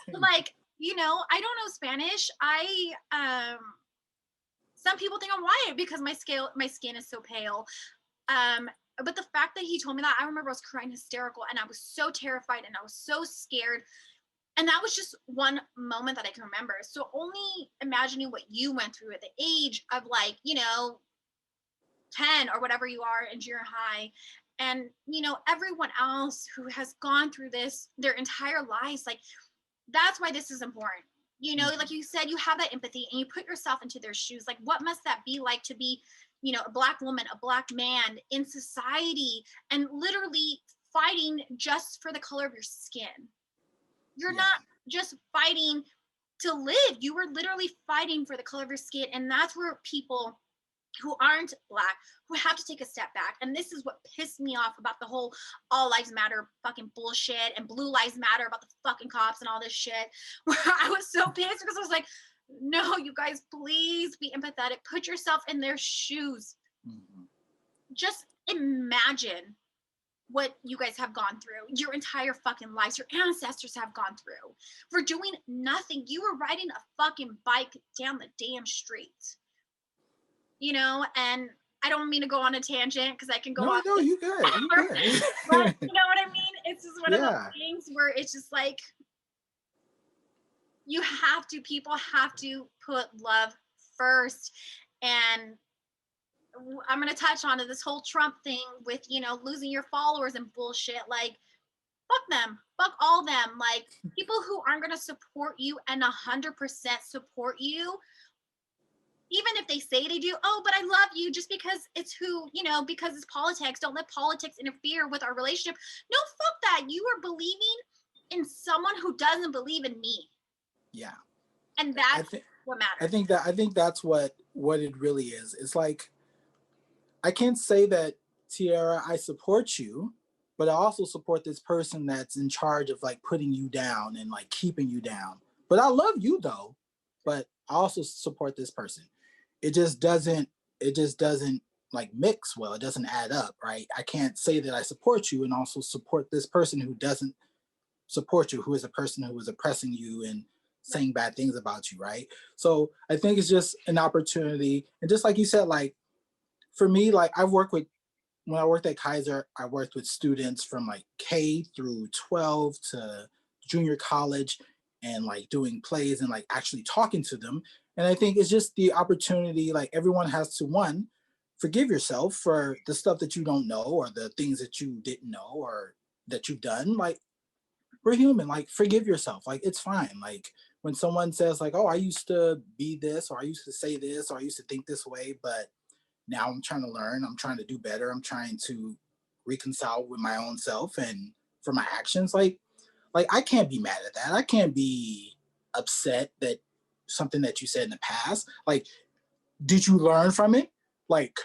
but like, you know, I don't know Spanish. Some people think I'm white because my skin is so pale. But the fact that he told me that, I remember I was crying hysterical, and I was so terrified, and I was so scared. And that was just one moment that I can remember. So only imagining what you went through at the age of, like, you know, 10 or whatever you are in junior high, and you know, everyone else who has gone through this their entire lives, like, that's why this is important. You know, like you said, you have that empathy and you put yourself into their shoes. Like, what must that be like to be, you know, a Black woman, a Black man in society, and literally fighting just for the color of your skin? You're not just fighting to live, you were literally fighting for the color of your skin. And that's where people who aren't Black, who have to take a step back. And this is what pissed me off about the whole all lives matter fucking bullshit, and blue lives matter about the fucking cops and all this shit, where I was so pissed because I was like, no, you guys, please be empathetic. Put yourself in their shoes. Just imagine what you guys have gone through your entire fucking lives, your ancestors have gone through, for doing nothing. You were riding a fucking bike down the damn street. You know, and I don't mean to go on a tangent because I can go on. No, you good. You good. But you know what I mean? It's just one of those things where it's just like, people have to put love first. And I'm going to touch on this whole Trump thing with, you know, losing your followers and bullshit. Like, fuck them. Fuck all them. Like, people who aren't going to support you and 100% support you, even if they say they do, oh, but I love you, just because it's who, you know, because it's politics. Don't let politics interfere with our relationship. No, fuck that. You are believing in someone who doesn't believe in me. Yeah. And that's what matters. I think that's what it really is. It's like, I can't say that, Tiara, I support you, but I also support this person that's in charge of, like, putting you down and, like, keeping you down. But I love you though, but I also support this person. It just doesn't like mix well. It doesn't add up, right? I can't say that I support you and also support this person who doesn't support you, who is a person who is oppressing you and saying bad things about you, right? So I think it's just an opportunity. And just like you said, like, for me, like, when I worked at Kaiser, I worked with students from like K through 12 to junior college, and like doing plays and like actually talking to them. And I think it's just the opportunity, like, everyone has to, one, forgive yourself for the stuff that you don't know, or the things that you didn't know, or that you've done. Like, we're human, like, forgive yourself. Like, it's fine. Like, when someone says, like, oh, I used to be this, or I used to say this, or I used to think this way, but now I'm trying to learn, I'm trying to do better, I'm trying to reconcile with my own self and for my actions, like I can't be mad at that. I can't be upset that something that you said in the past. Like, did you learn from it? Like,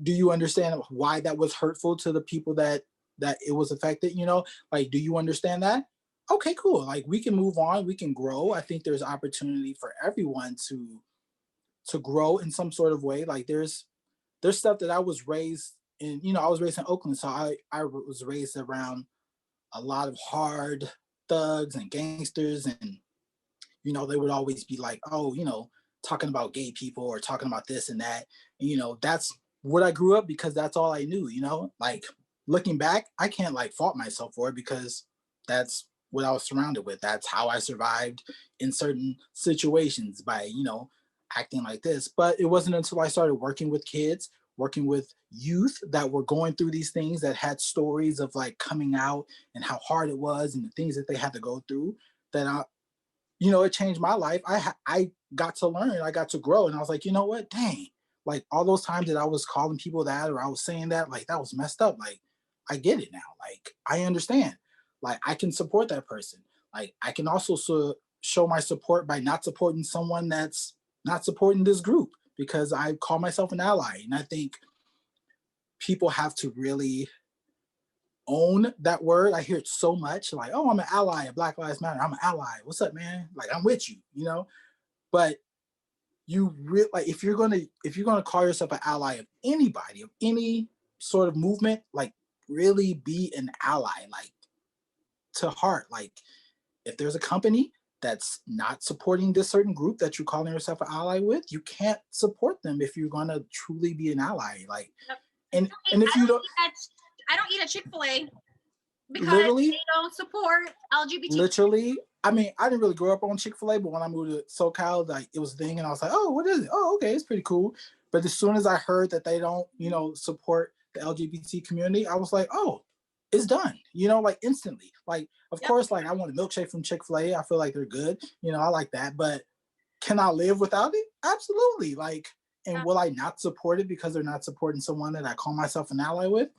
do you understand why that was hurtful to the people that it was affected? Like, do you understand that? Okay, cool. Like, we can move on. We can grow. I think there's opportunity for everyone to grow in some sort of way. Like, there's stuff that I was raised in. I was raised in Oakland, so I was raised around a lot of hard thugs and gangsters, and they would always be like, oh, talking about gay people or talking about this and that. And, that's what I grew up because that's all I knew, like looking back, I can't like fault myself for it because that's what I was surrounded with. That's how I survived in certain situations by, acting like this. But it wasn't until I started working with kids, working with youth that were going through these things that had stories of like coming out and how hard it was and the things that they had to go through that it changed my life. I got to learn, I got to grow, and I was like, you know what, dang, like all those times that I was calling people that or I was saying that, like that was messed up. Like I get it now. Like I understand. Like I can support that person. Like I can also show my support by not supporting someone that's not supporting this group because I call myself an ally, and I think people have to really own that word. I hear it so much, like, oh, I'm an ally of Black Lives Matter. I'm an ally. What's up, man? Like, I'm with you. But you really like if you're gonna call yourself an ally of anybody, of any sort of movement, like really be an ally, like to heart. Like if there's a company that's not supporting this certain group that you're calling yourself an ally with, you can't support them if you're gonna truly be an ally. Like, Yep. and if you don't, I don't eat at Chick-fil-A because literally, they don't support LGBT. literally, I mean, I didn't really grow up on Chick-fil-A, but when I moved to SoCal, like it was a thing, and I was like, oh, what is it? Oh, okay, it's pretty cool. But as soon as I heard that they don't, support the LGBT community, I was like, oh, it's done. Like instantly. Like, of Yep. course, like I want a milkshake from Chick-fil-A. I feel like they're good. I like that. But can I live without it? Absolutely. Like, and will I not support it because they're not supporting someone that I call myself an ally with?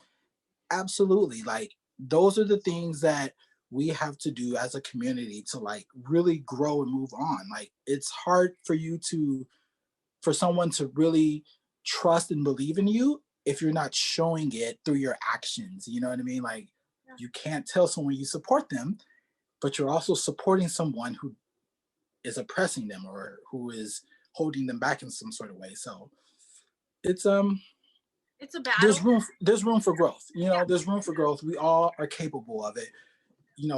Absolutely. Like those are the things that we have to do as a community to like really grow and move on. Like it's hard for someone to really trust and believe in you if you're not showing it through your actions. You know what I mean? Like you can't tell someone you support them, but you're also supporting someone who is oppressing them or who is holding them back in some sort of way. So it's It's a battle. there's room for growth. There's room for growth. We all are capable of it.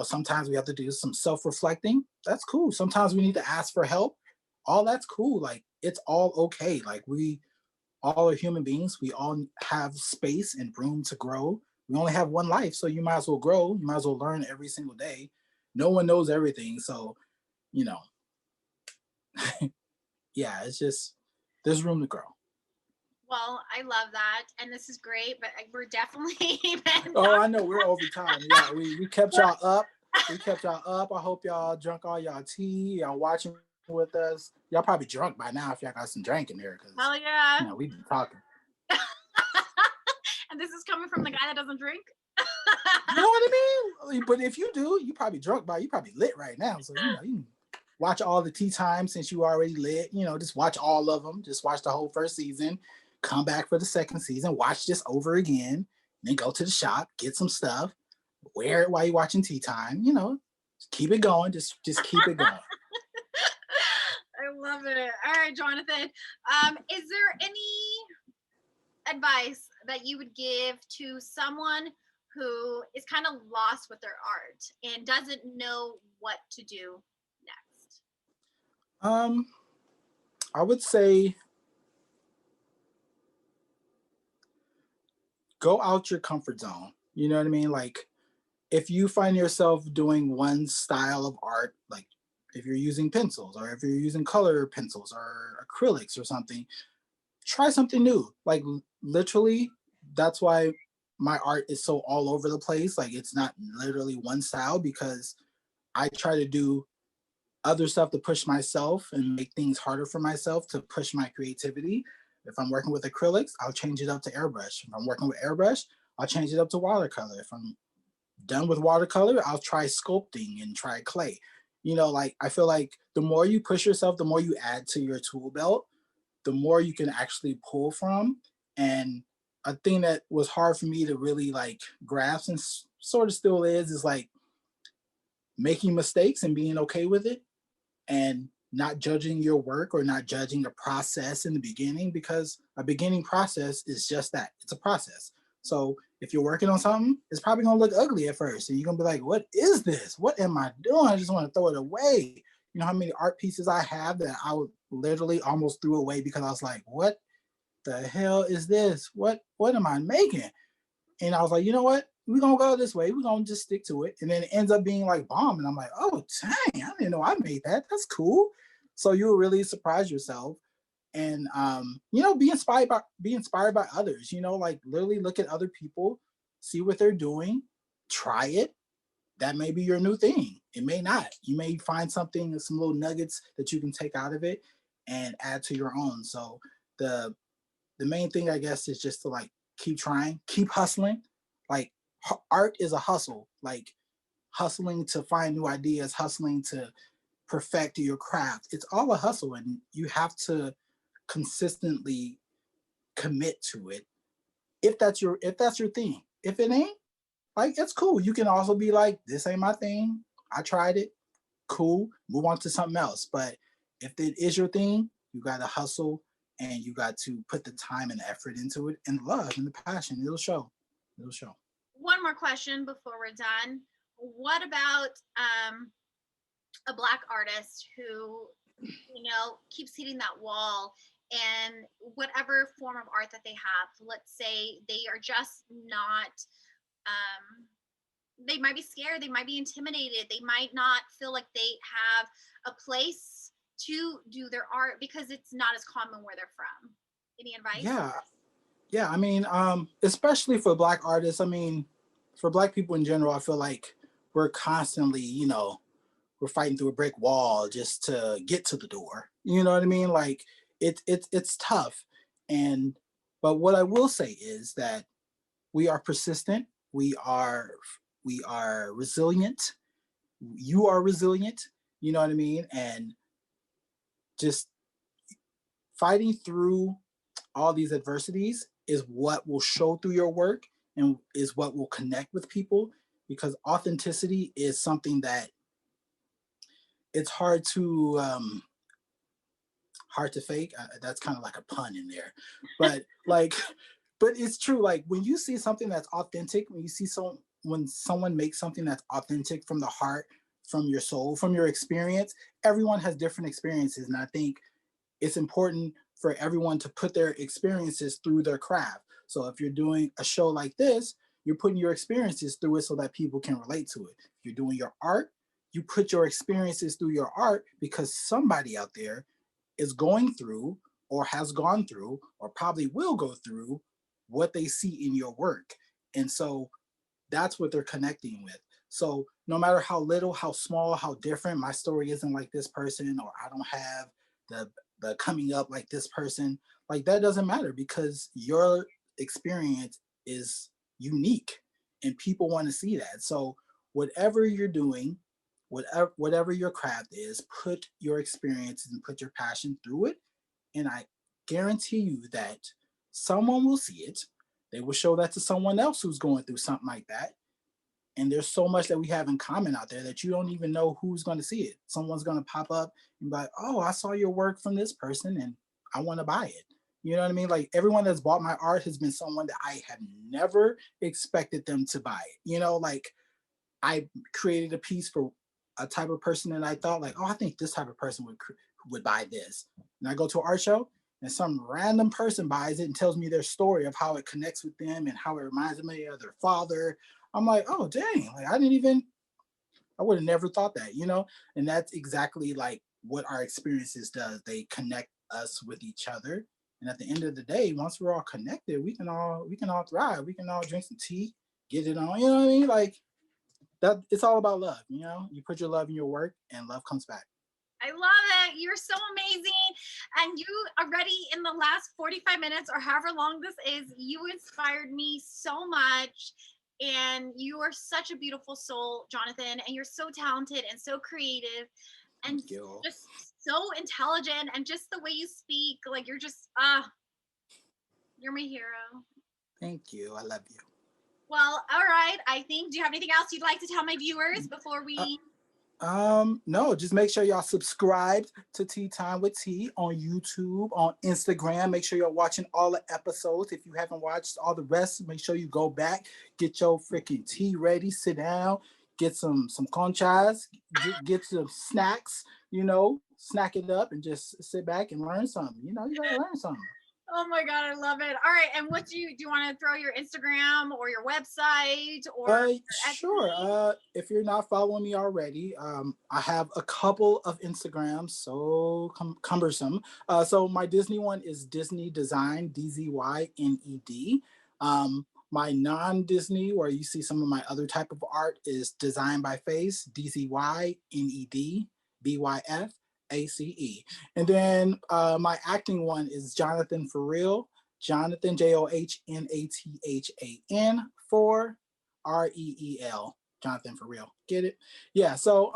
Sometimes we have to do some self-reflecting. That's cool. Sometimes we need to ask for help. All that's cool. Like it's all okay. Like we all are human beings. We all have space and room to grow. We only have one life, so you might as well grow. You might as well learn every single day. No one knows everything, so you know, yeah, it's just there's room to grow. Well, I love that, and this is great. But we're definitely Oh, I know we're over time. Yeah, we kept y'all up. We kept y'all up. I hope y'all drunk all y'all tea. Y'all watching with us. Y'all probably drunk by now if y'all got some drink in there, because hell yeah. we've been talking. And this is coming from the guy that doesn't drink. You know what I mean? But if you do, you probably drunk by. You probably lit right now, so you can watch all the tea time since you already lit. Just watch all of them. Just watch the whole first season. Come back for the second season. Watch this over again. Then go to the shop, get some stuff, wear it while you're watching tea time. Keep it going. Just keep it going. I love it. All right, Johnathan. Is there any advice that you would give to someone who is kind of lost with their art and doesn't know what to do next? I would say go out your comfort zone. You know what I mean? Like if you find yourself doing one style of art, like if you're using pencils or if you're using color pencils or acrylics or something, try something new. Like literally, that's why my art is so all over the place. Like it's not literally one style because I try to do other stuff to push myself and make things harder for myself to push my creativity. If I'm working with acrylics, I'll change it up to airbrush. If I'm working with airbrush, I'll change it up to watercolor. If I'm done with watercolor, I'll try sculpting and try clay. Like I feel like the more you push yourself, the more you add to your tool belt, the more you can actually pull from. And a thing that was hard for me to really like grasp and sort of still is like making mistakes and being okay with it, and not judging your work or not judging the process in the beginning, because a beginning process is just that, it's a process. So if you're working on something, it's probably going to look ugly at first and you're going to be like, what is this, what am I doing, I just want to throw it away. You know how many art pieces I have that I would literally almost threw away because I was like, what the hell is this, what am I making? And I was like, you know what? We're gonna go this way. We're gonna just stick to it. And then it ends up being like bomb. And I'm like, oh dang, I didn't know I made that. That's cool. So you'll really surprise yourself. And be inspired by others, like literally look at other people, see what they're doing, try it. That may be your new thing. It may not. You may find something, some little nuggets that you can take out of it and add to your own. So the the main thing I guess is just to like keep trying, keep hustling. Like art is a hustle, like hustling to find new ideas, hustling to perfect your craft. It's all a hustle, and you have to consistently commit to it. If that's your thing. If it ain't, like it's cool. You can also be like, this ain't my thing. I tried it. Cool. Move on to something else. But if it is your thing, you gotta hustle and you got to put the time and effort into it and love and the passion. It'll show. It'll show. One more question before we're done. What about a Black artist who, keeps hitting that wall, and whatever form of art that they have, let's say they are just not, they might be scared, they might be intimidated, they might not feel like they have a place to do their art because it's not as common where they're from. Any advice? Yeah. Yeah. I mean, especially for Black artists, I mean, for Black people in general, I feel like we're constantly, we're fighting through a brick wall just to get to the door. You know what I mean? Like it's tough. And but what I will say is that we are persistent. We are resilient. You are resilient. You know what I mean? And just fighting through all these adversities is what will show through your work and is what will connect with people, because authenticity is something that it's hard to fake. That's kind of like a pun in there, but like, but it's true. Like when you see something that's authentic, when someone makes something that's authentic from the heart, from your soul, from your experience, everyone has different experiences, and I think it's important for everyone to put their experiences through their craft. So if you're doing a show like this, you're putting your experiences through it so that people can relate to it. If you're doing your art, you put your experiences through your art because somebody out there is going through or has gone through or probably will go through what they see in your work. And so that's what they're connecting with. So no matter how little, how small, how different, my story isn't like this person, or I don't have the coming up like this person, like that doesn't matter because your experience is unique and people want to see that. So whatever you're doing, whatever your craft is, put your experiences and put your passion through it. And I guarantee you that someone will see it. They will show that to someone else who's going through something like that. And there's so much that we have in common out there that you don't even know who's going to see it. Someone's going to pop up and be like, oh, I saw your work from this person and I want to buy it. You know what I mean? Like everyone that's bought my art has been someone that I have never expected them to buy it. Like I created a piece for a type of person that I thought like, oh, I think this type of person would buy this. And I go to an art show and some random person buys it and tells me their story of how it connects with them and how it reminds me of their father. I'm like, oh dang, like I would have never thought that. And that's exactly like what our experiences does. They connect us with each other. And at the end of the day, once we're all connected, we can all thrive. We can all drink some tea, get it on, you know what I mean? Like that it's all about love. You put your love in your work and love comes back. I love it. You're so amazing. And you already in the last 45 minutes or however long this is, you inspired me so much. And you are such a beautiful soul, Johnathan, and you're so talented and so creative and Thank you. just so intelligent, and just the way you speak, like you're just you're my hero. Thank you. I love you. Well, all right. I think, do you have anything else you'd like to tell my viewers before Uh, we? no, just make sure y'all subscribe to Tea Time with T on YouTube, on Instagram. Make sure you're watching all the episodes. If you haven't watched all the rest, make sure you go back, get your freaking tea ready, sit down, get some conchas, get some snacks, snack it up and just sit back and learn something. You gotta learn something. Oh my god, I love it. All right, and what do you want to throw your Instagram or your website or your Sure. Etsy? If you're not following me already, I have a couple of Instagrams, so cumbersome. So my Disney one is Disney Design, DZYNED. My non-Disney, where you see some of my other type of art, is Design by Face, DZYNEDBYFACE. And then my acting one is Johnathan for Real, Johnathan JOHNATHAN for REEL, Johnathan for Real. Get it? Yeah. So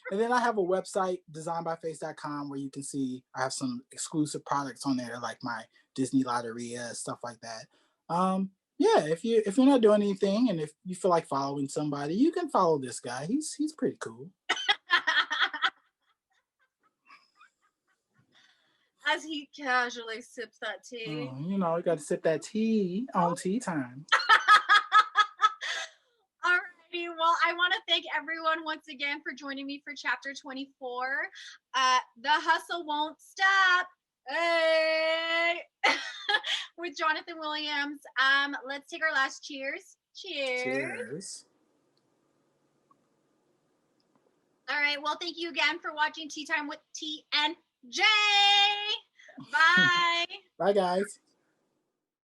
and then I have a website, designbyface.com, where you can see I have some exclusive products on there, like my Disney Lotteria, stuff like that. Yeah, if you're not doing anything and if you feel like following somebody, you can follow this guy. He's pretty cool. As he casually sips that tea. You got to sip that tea on tea time. Alrighty, well, I want to thank everyone once again for joining me for chapter 24. The hustle won't stop. Hey! With Johnathan Williams. Let's take our last cheers. Cheers. Cheers. All right. Well, thank you again for watching Tea Time with T and J. Bye. Bye, guys.